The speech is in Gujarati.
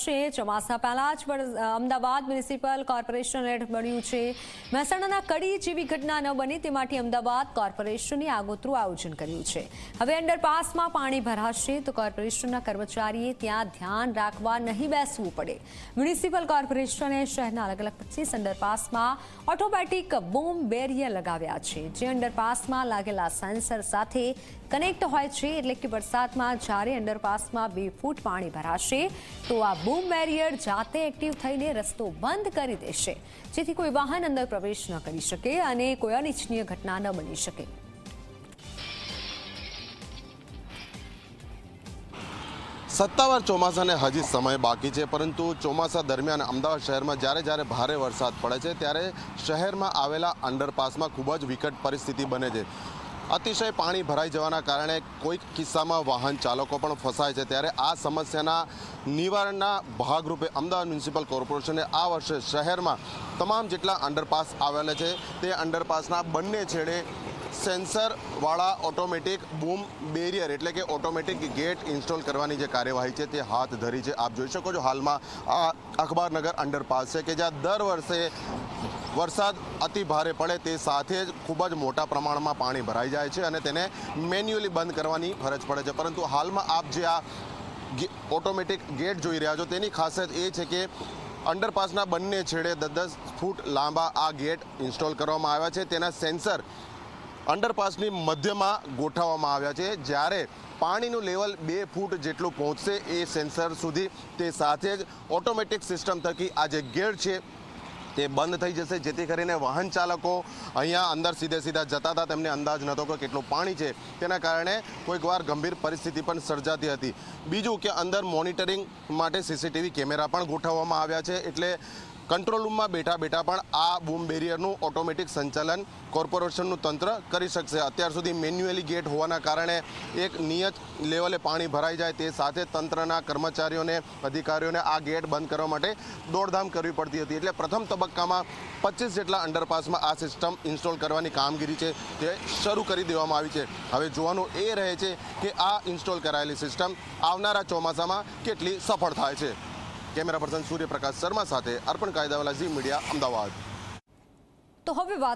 છે। ચોમાસા પહેલા જ અમદાવાદ મ્યુનિસિપલ કોર્પોરેશન રેડ બન્યું છે। મહેસાણાના કડી જેવી ઘટના ન બને તે માટે અમદાવાદ કોર્પોરેશને આગોતરું આયોજન કર્યું છે। હવે અંડરપાસમાં પાણી ભરાશે તો કોર્પોરેશનના કર્મચારીએ ત્યાં ધ્યાન રાખવા નહીં બેસવું પડે। મ્યુનિસિપલ કોર્પોરેશને શહેરના અલગ અલગ 25 અંડરપાસમાં ઓટોમેટિક બૂમ બેરિયર લગાવ્યા છે, જે અંડરપાસમાં લાગેલા સેન્સર સાથે કનેક્ટ હોય છે। એટલે કે વરસાદમાં જ્યારે અંડરપાસમાં 2 ફૂટ પાણી ભરાશે તો આ બૂમ બેરિયર જાતે એક્ટિવ થઈને રસ્તો બંધ કરી દેશે, જેથી કોઈ વાહન અંદર પ્રવેશ ન કરી શકે અને કોઈ અનિચ્છનીય ઘટના ન બની શકે। સત્તાવાર ચોમાસાને હજી સમય બાકી છે, પરંતુ ચોમાસા દરમિયાન અમદાવાદ શહેરમાં જ્યારે ભારે વરસાદ પડે છે ત્યારે શહેરમાં આવેલા અંડરપાસમાં ખૂબ જ વિકટ પરિસ્થિતિ બને છે। અતિશય પાણી ભરાઈ જવાના કારણે કોઈક કિસ્સામાં વાહન ચાલકો પણ ફસાય છે। ત્યારે આ સમસ્યાના નિવારણના ભાગરૂપે અમદાવાદ મ્યુનિસિપલ કોર્પોરેશને આ વર્ષે શહેરમાં તમામ જેટલા અંડરપાસ આવેલા છે તે અંડરપાસના બંને છેડે સેન્સરવાળા ઓટોમેટિક બૂમ બેરિયર એટલે કે ઓટોમેટિક ગેટ ઇન્સ્ટોલ કરવાની જે કાર્યવાહી છે તે હાથ ધરી છે। આપ જોઈ શકો છો હાલમાં આ અખબારનગર અંડરપાસ છે કે જ્યાં દર વર્ષે વરસાદ અતિ ભારે પડે તે સાથે જ ખૂબ જ મોટા પ્રમાણમાં પાણી ભરાઈ જાય છે અને તેને મેન્યુઅલી બંધ કરવાની ફરજ પડે છે। પરંતુ હાલમાં આપ જે આ ઓટોમેટિક ગેટ જોઈ રહ્યા છો તેની ખાસિયત એ છે કે અંડરપાસના બંને છેડે 10 ફૂટ લાંબા આ ગેટ ઇન્સ્ટોલ કરવામાં આવ્યા છે। તેના સેન્સર અંડરપાસની મધ્યમાં ગોઠવવામાં આવ્યા છે। જ્યારે પાણીનું લેવલ 2 ફૂટ જેટલું પહોંચશે એ સેન્સર સુધી તે સાથે જ ઓટોમેટિક સિસ્ટમ થકી આ જે ગેટ છે તે બંધ થઈ જશે, જેથી કરીને વાહન ચાલકો અહીંયા અંદર સીધા જતા હતા તેમને અંદાજ નહોતો કે કેટલું પાણી છે, તેના કારણે કોઈક વાર ગંભીર પરિસ્થિતિ પણ સર્જાતી હતી। બીજું કે અંદર મોનિટરિંગ માટે સીસીટીવી કેમેરા પણ ગોઠવવામાં આવ્યા છે, એટલે કંટ્રોલ રૂમમાં બેઠા પણ આ બૂમ બેરિયરનું ઓટોમેટિક સંચાલન કોર્પોરેશનનું તંત્ર કરી શકશે। અત્યાર સુધી મેન્યુઅલી ગેટ હોવાના કારણે એક નિયત લેવલે પાણી ભરાઈ જાય તે સાથે તંત્રના કર્મચારીઓને અધિકારીઓને આ ગેટ બંધ કરવા માટે દોડધામ કરવી પડતી હતી। એટલે પ્રથમ તબક્કામાં 25 જેટલા અંડરપાસમાં આ સિસ્ટમ ઇન્સ્ટોલ કરવાની કામગીરી છે તે શરૂ કરી દેવામાં આવી છે। હવે જોવાનું એ રહે છે કે આ ઇન્સ્ટોલ કરાયેલી સિસ્ટમ આવનારા ચોમાસામાં કેટલી સફળ થાય છે। કેમેરા પર્સન સૂર્યપ્રકાશ શર્મા સાથે અર્પણ કાયદાવાલા ઝી મીડિયા, અમદાવાદ। તો હવે વાત